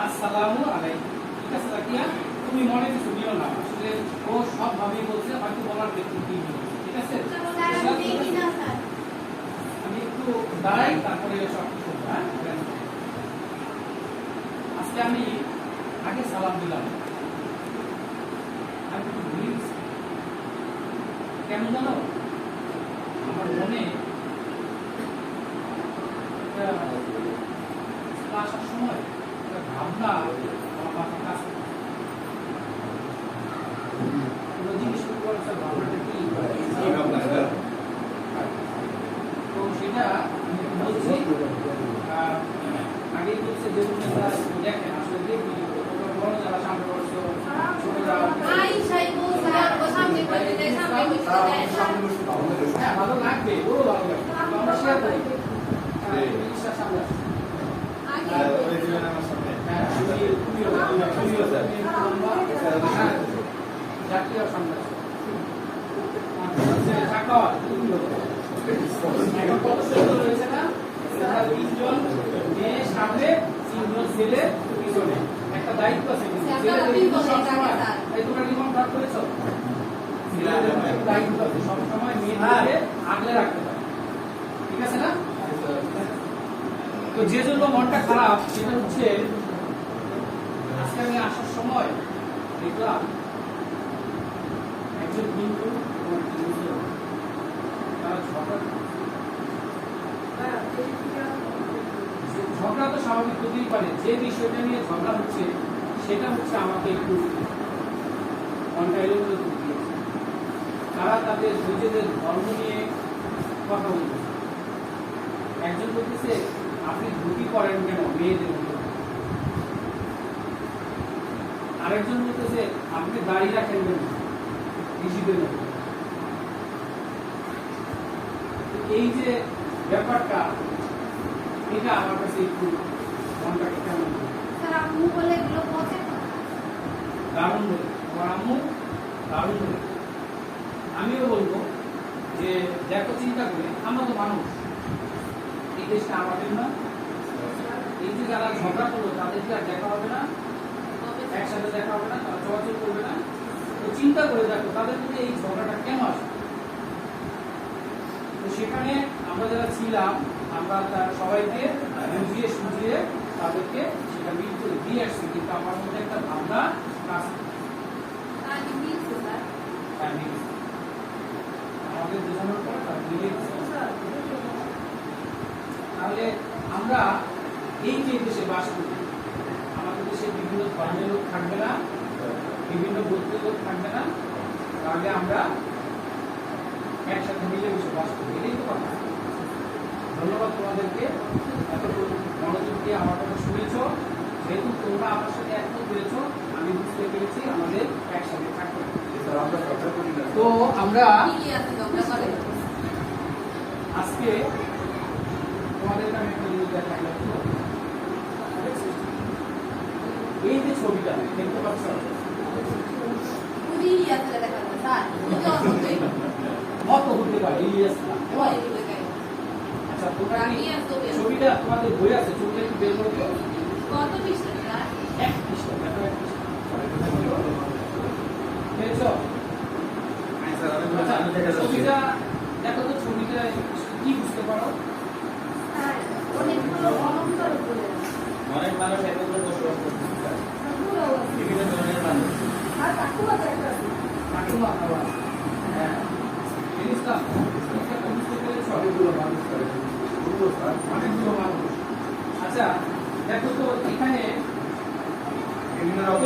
আসসালামু আলাইকুম। ঠিক আছে জাকিয়া, তুমি মনে কিছু দিও না, আসলে ও সব ভাবেই বলছে, হয়তো বলার ক্ষেত্রে কি ঠিক আছে। আমি একটু দাঁড়াই, তারপরে সব কিছু। হ্যাঁ, আজকে আমি আগে সালাম দিলাম, আমি একটু কেন জানো, আমার মনে আসার সময় ভাবনা আমার মাথায় কাজ করে, কোনো জিনিস ভাবনাটা কি তো সেটা বলছি। আগেই বলছে যে দেখেন আসলে দেখবি বড় যারা সামনে বসছো হ্যাঁ ভালো লাগবে, ওরও ভালো লাগবে, আমরা শেয়ার করি। সামনে একটা দায়িত্ব আছে, তোমরা কি মন ভাগ করেছো? দায়িত্ব আছে, সবসময় মেয়েদেরকে আগলে রাখতে পারে, ঠিক আছে না? তো যে জন্য মনটা খারাপ সেটা হচ্ছে আজকে আমি আসার সময় দেখলাম একজন হিন্দু তারা ঝগড়া তো স্বাভাবিক হতেই পারে, যে বিষয়টা নিয়ে ঝগড়া হচ্ছে সেটা হচ্ছে আমাকে একটু মনটা এলোমেলো করে দিয়েছে। তারা তাদের নিজেদের ধর্ম নিয়ে কথা বলছে। একজন বলতেছে আপনি ধুতি পরেন কেন মেয়েদের মতো, আরেকজন বলতেছে আপনি দাড়ি রাখেন কেন ঋষিদের মতো। এই যে ব্যাপারটা, এটা আমার কাছে একটু মনটাকে কেমন দারুণ বলে, আমার আম্মু দারুণ বলে। আমিও বলবো যে দেখো, চিন্তা করে আমরা তো মানুষ, এই দেশটা আমাদের না, এই যে যারা ঝগড়া করলো তাদেরকে আর দেখা হবে না, একসাথে দেখা হবে না, তারা চলাচল করবে না। তো চিন্তা করে দেখো তাদের মধ্যে এই ঝগড়াটা কেন আসে। তো সেখানে আমরা যারা ছিলাম, আমরা তার সবাইকে বুঝিয়ে সুঝিয়ে তাদেরকে সেটা মিল করে দিয়ে আসছি, কিন্তু আমার মধ্যে একটা ভাবনা কাজ আমাদের বোঝানোর পর তার মিলে। তাহলে আমরা এই যে দেশে বাস করি, আমাদের দেশে বিভিন্ন ধর্মের লোক থাকবে না, বিভিন্ন গোত্রের লোক থাকবে না, তাহলে আমরা একসাথে মিলে বসে বাস করি, এটাই তো কথা। ধন্যবাদ তোমাদেরকে, এত মনোযোগ দিয়ে আমার কথা শুনেছ, যেহেতু তোমরা আমার সাথে একমত হয়েছ, আমি বুঝতে পেরেছি আমাদের একসাথে থাকতে হবে। তো আমরা আজকে তোমাদেরকে আমি একটা জিনিস দেখাইলাম, এই যে ছবিটা দেখতে পাচ্ছ, মত হতে পারে আচ্ছা, তোমরা ছবিটা তোমাদের বই আছে, ছবিটা একটু বের করো কত পৃষ্ঠা? 1 পৃষ্ঠা। ছবিটা দেখো তো, ছবিটা কি বুঝতে পারো? অনেক মানুষ একত্রে বসবাস করতে চায়, বিভিন্ন ধরনের মানুষ। হ্যাঁ, অনেকগুলো মানুষ, অনেকগুলো মানুষ। আচ্ছা দেখো তো, এখানে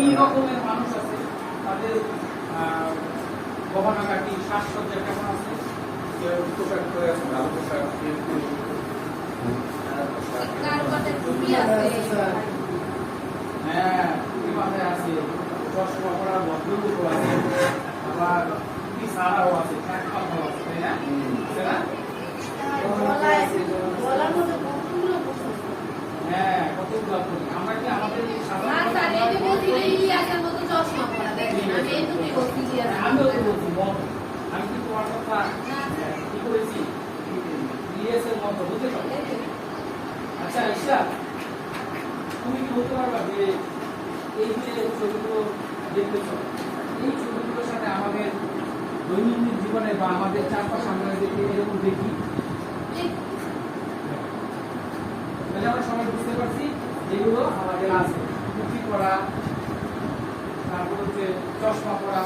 এই রকমের মানুষ আছে, তাদের গহনাগাটি সাজসজ্জা কেমন আছে? পোশাক পরে আছে, ভালো পোশাক, হ্যাঁ মাথায় আছে, চশমা পরা ভদ্রলোক আছে, আবার সারাও আছে, আছে তাই না? কথা কি করেছি ইএসএর মতো হতে পারে। আচ্ছা ঈশা, তুমি কি বলতে পারবা যে এই যে ছবিগুলো দেখতেছ, এই ছবিগুলোর সাথে আমাদের দৈনন্দিন জীবনে বা আমাদের চারপাশে আমরা দেখি এরকম দেখি, তাহলে আমরা সবাই বুঝতে পারছি যেগুলো আমাদের আছে। টুপি পরা, তারপর হচ্ছে চশমা পরা,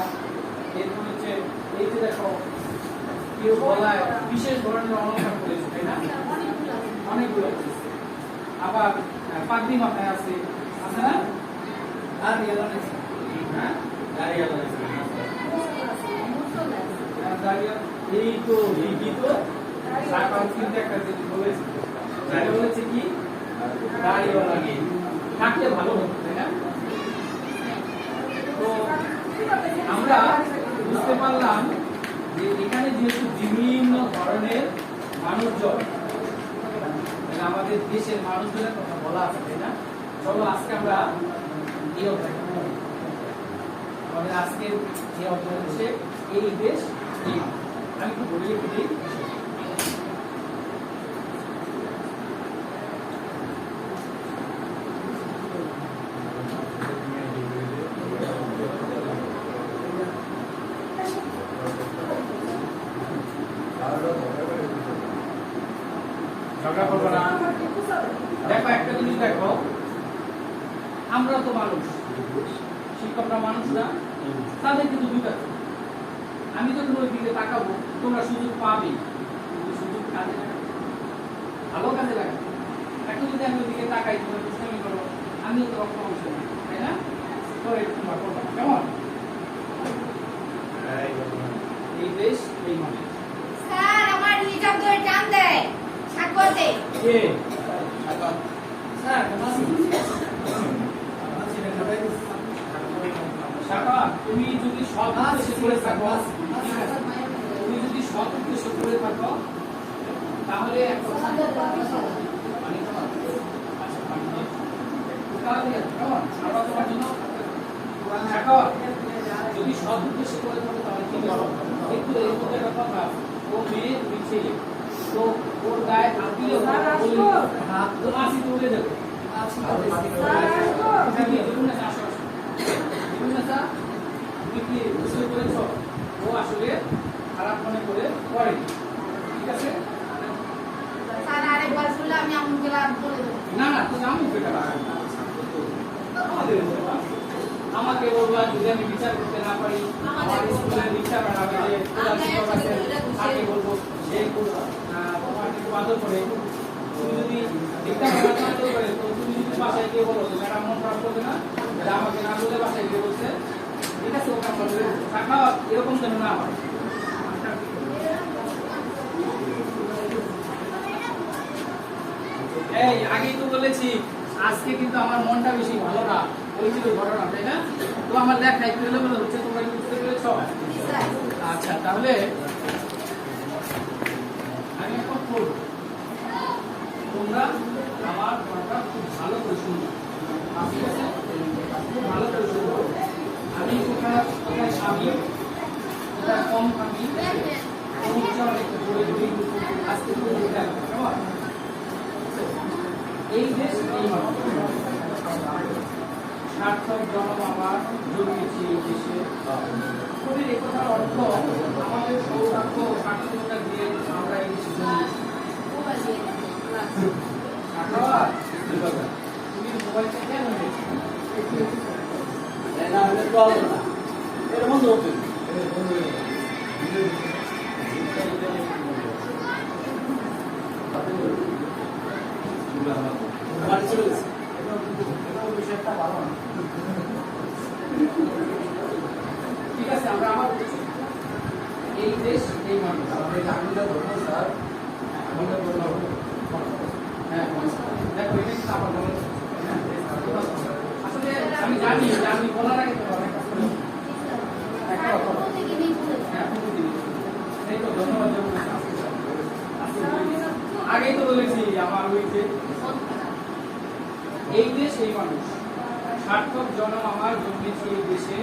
এরপর হচ্ছে এই যে দেখো কেউ গলায় বিশেষ ধরনের অলংকার করেছে, তাই না? অনেকগুলো আছে। আবার পাগড়ি মাথায় আছে, আছে না? আর হ্যাঁ এই তো এই তো সাকাল কিন্তু একটা জিনিস বলেছে, এটা বলেছে কি দাড়িওয়ালা থাকলে ভালো হতো, তাই না? তো আমরা বুঝতে পারলাম যে এখানে যেহেতু বিভিন্ন ধরনের মানুষজন, আমাদের দেশের মানুষজনের কথা বলা আছে, তাই না? চলো আজকে আমরা এই অধ্যায়, আমাদের আজকের যে অধ্যায় হচ্ছে এই দেশ এই মানুষ। আমি একটু বলে লিখে দিই। ঝগড়া করবো না। দেখো একটা জিনিস দেখো, আমরা তো মানুষ, শিক্ষকরা মানুষ না, তাদের কিন্তু দুইটা। আমি যখন ওই দিকে তাকাবো তোমরা সুযোগ পাবে, কিন্তু সুযোগ কাজে লাগাবে, ভালো কাজে লাগাবে। এখন যদি আমি ওই দিকে তাকাই তোমরা দুষ্টামি করো, আমিও তো রক্ত অংশ নেই, তাই না? তো তোমরা করবো না, কেমন? এই দেশ এই মানুষ। স্যার আমার হিজাব ধরে টান দেয় সাকওয়াতে। কে? স্যার শাখা, তুমি যদি সৎ উদ্দেশ্যে করে থাকো, তুমি যদি সৎ উদ্দেশ্যে করে থাকো তাহলে আমরা তোমার জন্য শাখা যদি সৎ উদ্দেশ্যে করে থাকো তাহলে কি করো? একটু এই কথা, ও মেয়ে তুমি ছেলে, তো ওর গায়ে হাত দিলে হাত তো আসি তুলে যাবে। তুমি কি বুঝতে পেরেছ? ও আসলে খারাপ মনে করে করে, ঠিক আছে? স্যার আরেকবার শুনলে আমি আমুকে বলে দেবো। না না, তুমি আমুকে আমাকে বলবা যদি আমি বিচার করতে না পারি, আমার স্কুলের বিচার বাড়াবে যে তাকে বলবো সে তোমাকে আদর করে। তুমি যদি ঠিকঠাক আদর করে, তো তুমি যদি বাসায় গিয়ে বলো যে ম্যাডাম মন খারাপ করবে না, আমাকে না বলে বাসায় গিয়ে বলছে, ঠিক আছে ওকে বলবে টাকা এরকম যেন না হয়। এই আগেই তো বলেছি আজকে কিন্তু আমার মনটা বেশি ভালো না, ওই ছিল ঘটনা, তাই না? তো আমার লেখা একটু এলোমেলো হচ্ছে, তোমরা কি বুঝতে পেরেছ? আচ্ছা তাহলে আমি এখন করব, তোমরা আমার কথাটা খুব ভালো করে শুনবে, ঠিক আছে? খুব ভালো করে শুনবো। আমি কোথায় কোথায় স্বামী, কোথায় কম স্বামী, আজকে কেমন? এই দেশ এই মানুষ, সার্থক জনম আমার জন্মেছি এই দেশে। কবির এই কথার অর্থ আমাদের সৌভাগ্য সার্থকতা দিয়ে আমরা এই দেশে জন্মেছি। তুমি মোবাইলটা কেন নিয়েছো? এটা বন্ধ হচ্ছে। ঠিক আছে, আমরা আবার এই দেশ এই মানুষ, হ্যাঁ দেখো এটা কিন্তু আমার মনে আসলে আমি জানি যে আমি বলার আগে তো অনেক কাজ করে। ধন্যবাদ। আগেই তো বলেছি আমার ওই যে এই দেশ এই মানুষ, সার্থক জনম আমার জন্মেছি এই দেশে।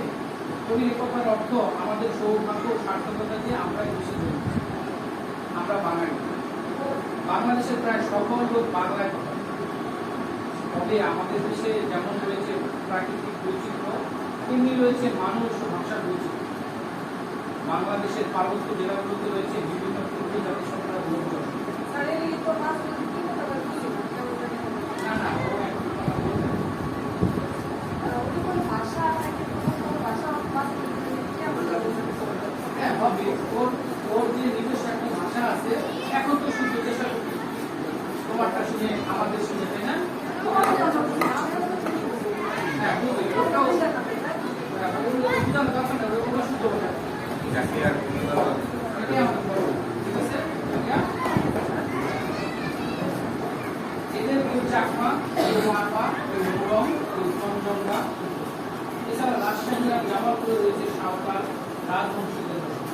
কবির কথার অর্থ আমাদের সৌভাগ্য সার্থকতা দিয়ে আমরা এই দেশে জন্মেছি। বাংলাদেশের প্রায় সকল লোক বাংলায় কথা বলে। তবে আমাদের দেশে যেমন রয়েছে প্রাকৃতিক বৈচিত্র্য, তেমনি রয়েছে মানুষ ও ভাষার বৈচিত্র্য। বাংলাদেশের পার্বত্য জেলাগুলোতে রয়েছে বিভিন্ন ক্ষুদ্র জাতিসত্তার লোকজন। না না, ও এখন কথা বলবে না। হ্যাঁ হবে, ওর ওর যে নিজস্ব একটা ভাষা আছে, এখন তো শুনতে চেষ্টা করছি তোমারটা শুনে আমাদের শুনে, তাই না? হ্যাঁ বলবে, ওটাও বুঝানোর দরকার নেই, ওগুলো শুনতে হবে না। এটাই আমাদের বড়, ঠিক আছে? এদের কেউ চাকমা, কেউ মারমা, কেউ মুরং, কেউ চন্দনগা, এছাড়া রাজশাহী আর জামালপুরে রয়েছে সাঁওতাল রাজবংশীদের ভাষা।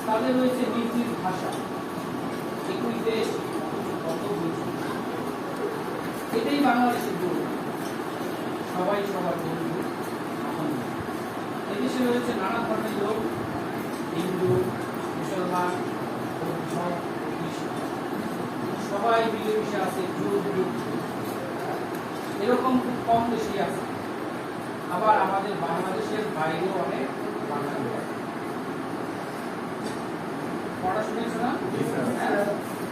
তাদের রয়েছে নিজ নিজ ভাষা, একই দেশ, কত বৈচিত্র্য। এটাই বাংলাদেশের গৌরব। সবাই সবার বন্ধু, আপন। এদেশে রয়েছে নানা ধর্মের লোক, হিন্দু, মুসলমান, বৌদ্ধ, খ্রিস্টান। সবাই মিলেমিশে আছে, যুগ যুগ ধরে। এরকম খুব কম দেশই আছে। আবার আমাদের বাংলাদেশের বাইরেও অনেক ভাষা রয়েছে। পড়া শুনেছো না? হ্যাঁ?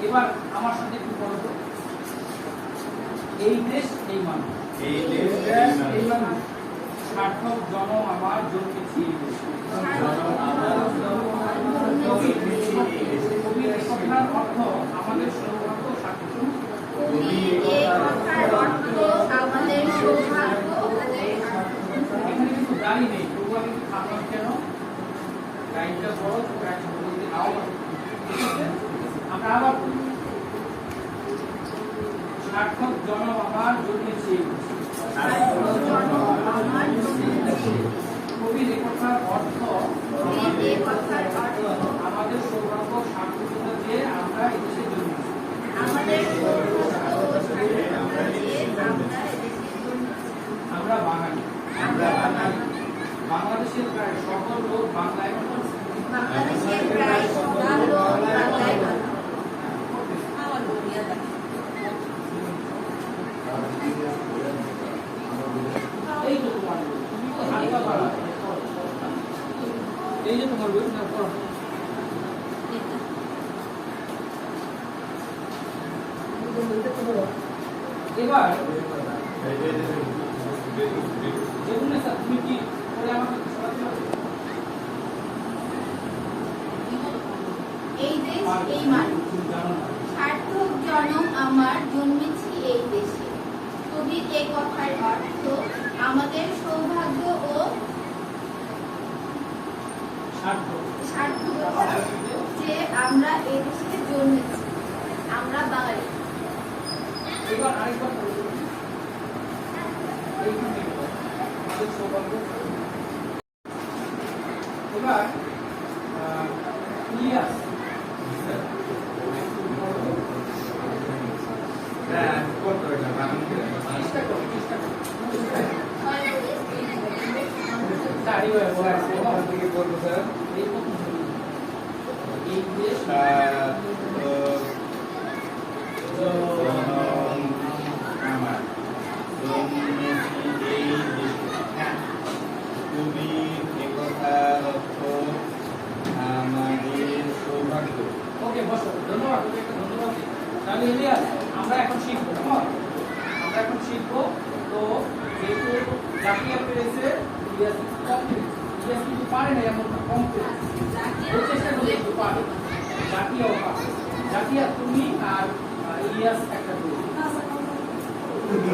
এবার আমার সাথে একটু বলো তো, এই দেশ এই মানুষ, এই মানুষ, সার্থক জনম আমার জন্মেছি এই দেশে। কবির এই কথার অর্থ আমাদের সৌভাগ্য সার্থক। এখানে কিন্তু গাড়ি নেই, তবুও কিন্তু থামলাম কেন? গাড়িটা বড়, ঠিক আছে? আমরা আবার সার্থক জনম আমার জন্মেছি। কবির এই কথার অর্থ আমাদের সৌভাগ্য সার্থকতা যে আমরা এদেশে জন্মেছি। আমরা বাঙালি। বাংলাদেশের প্রায় সকল লোক বাংলায় কথা বলে। এই যে তোমার বই, তুমি তো হালকা পারা, এই যে তোমার বই, না পড়ো। এবার যেগুলো স্যার তুমি কি করে আমাকে শোনাতে পারবে? এই দেশ এই মানুষ, সার্থক জনম আমার জন্মেছি এই দেশে। কবির এই কথার অর্থ আমাদের সৌভাগ্য ও সার্থকতা যে আমরা এই দেশে জন্মেছি। আমরা বাঙালি। এবার আরেকবার বলবো, এইখান থেকে আমাদের সৌভাগ্য। এবার ইলিয়াস, চেষ্টা করো, চেষ্টা করো। এই প্রথম বলি, এই দেশ আমার জন্মেছি এই দেশে। তুমি একথার অর্থ আমাদের সৌভাগ্য। ওকে বসো, ধন্যবাদ, ওকে একটা ধন্যবাদ দিই। তাহলে ইলিয়াস, আমরা এখন শিখবো, কেমন? আমরা এখন শিখবো। তো যেহেতু জাকিয়া পেরেছে, ইলিয়াস কম পেরেছে। ইলিয়াস কিন্তু পারে না, এমন না, কম পেরেছে। ও চেষ্টা করলে একটু পারে। জাকিয়াও পারে। জাকিয়া তুমি আর ইলিয়াস একটা বই।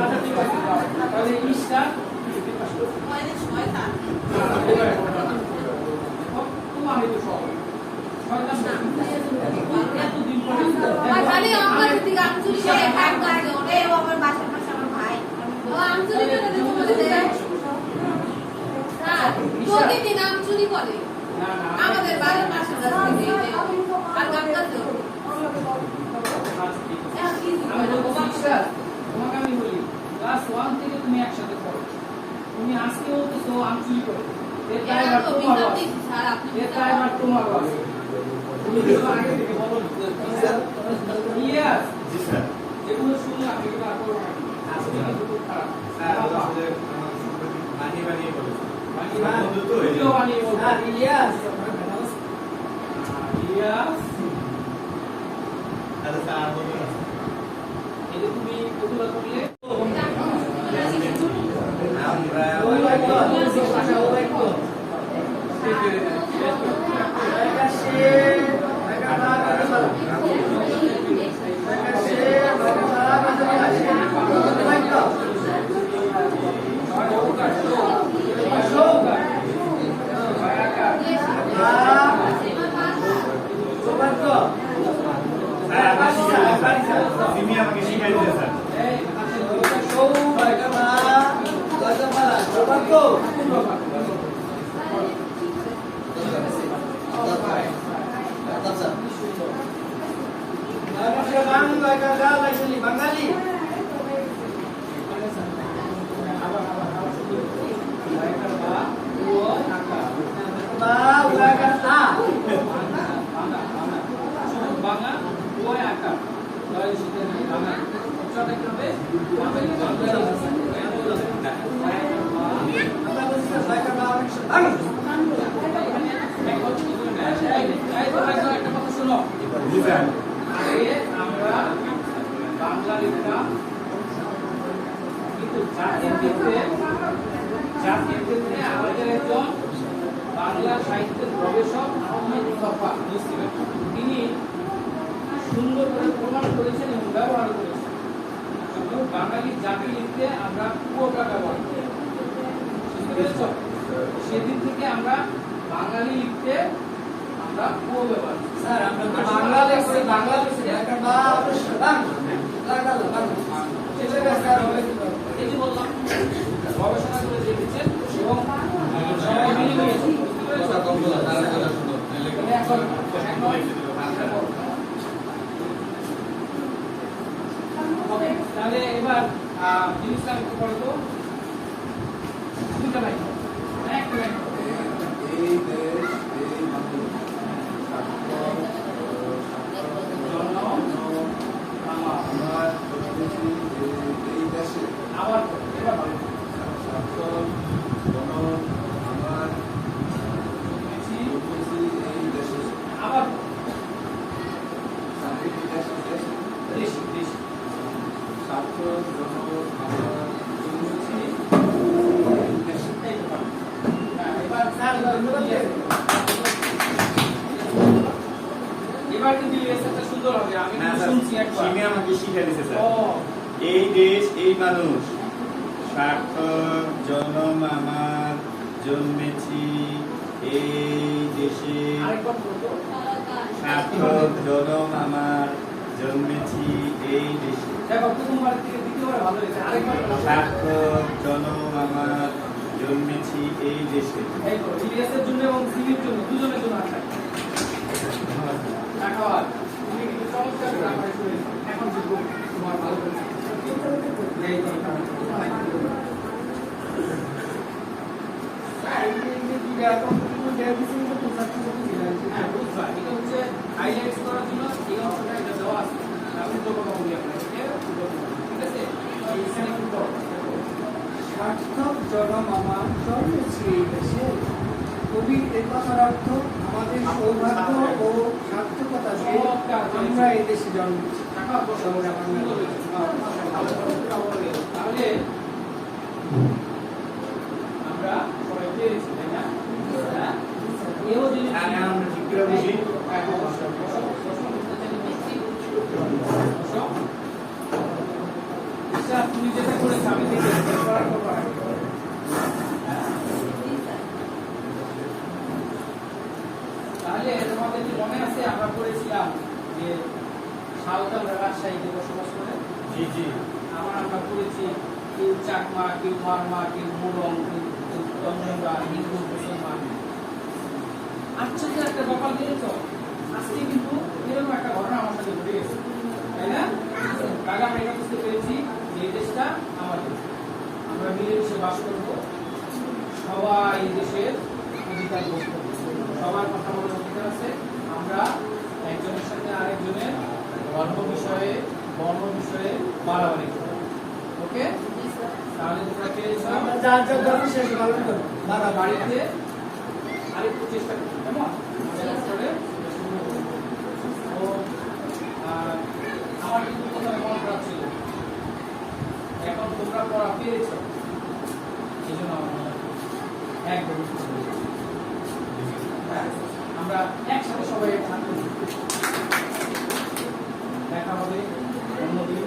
আচ্ছা ঠিক আছে, যাও। তাহলে ইশটা তোমার হয়তো সব এতদিন পরে খালি আমার যদি গামছুরি করে কাজ করে ওরে ও আমার বাসার পাশে আমার ভাই ও আমচুরি করে দিতে বলে দেয় স্যার প্রতিদিন আমচুরি করে না না আমাদের বাড়ির পাশে রাস্তা আর গাম করতে আমি বলবো শিক্ষা, তোমাকে আমি বলি ক্লাস 1 থেকে তুমি একসাথে পড়ো। তুমি আজকেও তো আমচুরি করো, এর ড্রাইভার তোমার আছে, স্যার আপনি এর ড্রাইভার তোমার আছে। তুমি তো আগে থেকে বলো ইয়েস জি স্যার যেগুলো শুনলাম এগুলো আর করবো না আজকে কিন্তু খারাপ স্যার আসলে আমার সম্পর্কে বানিয়ে বলেছে বন্ধু তো ভিডিও বানিয়ে বলবো ইয়েস ইয়েস আচ্ছা স্যার বলুন এই যে তুমি এগুলো করলে আমরা তিনি আমাকে শিখাই দিয়েছে স্যার বাঙালি জি স্যার আমরা বাংলা লিখতাম কিন্তু জাতির ক্ষেত্রে আমাদের একজন বাংলা সাহিত্যের গবেষক আহমেদ ছফা তিনি সুন্দর করে প্রমাণ করেছেন এবং ব্যবহার করেছেন কিন্তু বাঙালি জাতি লিখতে আমরা কুয়োটা ব্যবহার করি বুঝতে পেরেছ? সেদিন থেকে আমরা বাঙালি লিখতে আমরা কুয়ো ব্যবহার করি। স্যার আমরা তো বাংলা লেখছি বাংলা লেখছি একটা বা এই যে বললাম গবেষণা করে দেখেছেন এবং সবাই মিলে নিয়েছে বুঝতে পেরেছ? ওকে, তাহলে এবার জিনিসটা একটু করো তো দুইটা লাইন একটা লাইন আবার এবার ভালো আবার দেশি দেশি এবার কিন্তু লেসনটা সুন্দর হবে আমি না কিন্তু স্যার শুনছি একবার তিনি আমাকে শিখাই দিয়েছে স্যার ও এই দেশ এই মানুষ সার্থক জনম আমার জন্মেছি এই দেশে আরেকবার বলতো সার্থক জনম আমার জন্মেছি এই দেশে দেখো প্রথমবার থেকে দ্বিতীয়বার ভালো হয়েছে আরেকবার বলো। সার্থক জনম আমার জন্মেছি এই দেশে এই তো জিএসের জন্য এবং সিভির জন্য দুজনের জন্য আছে টাকাওয়াল তুমি কিন্তু চমৎকার করে আমার শুনে এখন যে তোমার ভালো করে এই তো হ্যাঁ বুঝবা এটা হচ্ছে হাইলাইটস করার জন্য এই অংশটা এটা দেওয়া আছে আমি তো কথা বলি আপনাকে ঠিক আছে এই এখানে একটু করো সার্থক জনম আমার জন্মেছি এই দেশে কবির এ কথার অর্থ আমাদের সৌভাগ্য ও সার্থকতা দিয়ে আমরা এই দেশে জন্মেছি টাকা পয়সা বলে আমার সুন্দর হয়েছে তাহলে আমরা সবাই পেরেছি তাই না হ্যাঁ এও জিনিস আমরা ঠিক করে বুঝি তুমি যেটা করেছো আমি দেখে করার পর তাহলে তোমাদের কি মনে আছে আমরা করেছিলাম যে সাঁওতাল রাজশাহীতে বসবাস করে জি জি আমরা করেছি কেউ চাকমা কেউ মারমা কেউ মুরং কেউ তন্দ্রা হিন্দু মুসলমান আশ্চর্য একটা ব্যাপার দিয়েছ আজকে কিন্তু এরকম একটা ঘটনা আমার সাথে ঘটে গেছে তাই না কারণ আমরা এটা বুঝতে পেরেছি যে এই দেশটা আমাদের আমরা মিলেমিশে বাস করবো সবাই এই দেশের অধিকার ভোগ করবো সবার কথা বলার অধিকার আছে আমরা একজনের সাথে আরেকজনের বর্ণ বিষয়ে বাড়াবাড়ি করো। ওকে, তাহলে তোমরা পেয়েছো। যার যার ধর্ম শেষ পালন করো। আমরা বাড়িতে আরেকটু চেষ্টা করছি, কেমন? করে তো আমার কিন্তু প্রথমে মন খারাপ ছিল, এখন তোমরা পড়া পেয়েছো, এই জন্য আমার মনে হয় একদম আমরা একসাথে সবাই দেখা হবে অন্যদিন।